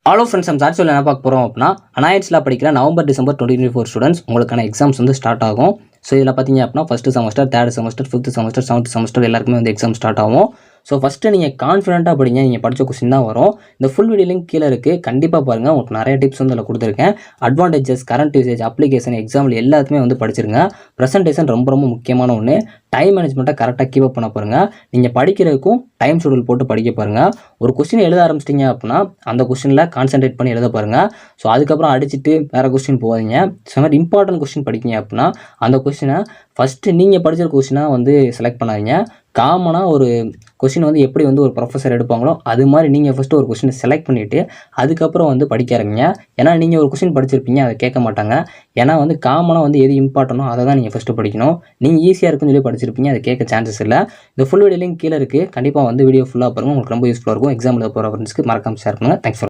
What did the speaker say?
Hello friends, நம்ம charge என்ன பார்க்க போகிறோம் அப்படின்னா, அனாயட்ஸில் படிக்கிற நவம்பர் டிசம்பர் 2024 ஸ்டூடெண்ட்ஸ் உங்களுக்கான எக்ஸாம்ஸ் வந்து ஸ்டார்ட் ஆகும். ஸோ இதில் பார்த்தீங்க அப்படின்னா first semester, third semester, fifth semester, seventh semester எல்லாருக்குமே வந்து எக்ஸாம் ஸ்டார்ட் ஆகும். ஸோ ஃபஸ்ட்டு நீங்கள் கான்ஃபிடென்ட்டாக படிங்க. நீங்கள் படித்த கொஸ்டின் தான் வரும். இந்த ஃபுல் வீடியோ லிங்க் கீழே இருக்குது, கண்டிப்பாக பாருங்கள். உங்களுக்கு நிறைய டிப்ஸ் வந்து அதில் கொடுத்துருக்கேன். Advantages, current usage, application, example எல்லாத்துமே வந்து படிச்சிருங்க. ப்ரெசன்டேஷன் ரொம்ப ரொம்ப முக்கியமான ஒன்று. டைம் மேனேஜ்மெண்ட்டை கரெக்டாக கீப் அப் பண்ண பாருங்கள். நீங்கள் படிக்கிறதுக்கும் டைம் ஷெடியூல் போட்டு படிக்க பாருங்கள். ஒரு கொஸ்டின் எழுத ஆரம்பிச்சிட்டிங்க அப்படின்னா அந்த கொஸ்டினில் கான்சென்ட்ரேட் பண்ணி எழுத பாருங்கள். ஸோ அதுக்கப்புறம் அடிச்சுட்டு வேறு கொஸ்டின் போகாதீங்க. ஸோ மாதிரி இம்பார்ட்டன்ட் கொஸ்டின் படிக்கிங்க அப்படின்னா அந்த கொஸ்டினை ஃபஸ்ட்டு நீங்கள் படித்த கொஸ்டினாக வந்து செலக்ட் பண்ணாதீங்க. காமனாக ஒரு கொஸ்டின் வந்து எப்படி வந்து ஒரு ப்ரொஃபஸர் எடுப்பாங்களோ அது மாதிரி நீங்கள் ஃபஸ்ட்டு ஒரு கொஸ்டினை செலக்ட் பண்ணிவிட்டு அதுக்கப்புறம் வந்து படிக்க ஆரம்பிங்க. ஏன்னா நீங்கள் ஒரு கொஸ்டின் படிச்சிருப்பீங்க, அதை கேட்க மாட்டாங்க. ஏன்னா வந்து காமனாக வந்து எது இம்பார்ட்டனோ அதை தான் நீங்கள் ஃபஸ்ட்டு படிக்கணும். நீங்கள் ஈஸியாக இருக்குன்னு சொல்லி படிச்சிருப்பீங்க, அதை கேட்க சான்சஸ் இல்லை. இந்த ஃபுல் வீடியோ லிங்க் கீழே இருக்குது, கண்டிப்பாக வந்து வீடியோ ஃபுல்லாக பாருங்கள். உங்களுக்கு ரொம்ப யூஸ்ஃபுல்லாக இருக்கும். எக்ஸாம் எழுத போகிற ஃப்ரெண்ட்ஸ்க்கு மறக்காமல் ஷேர் பண்ணுங்கள். Thanks for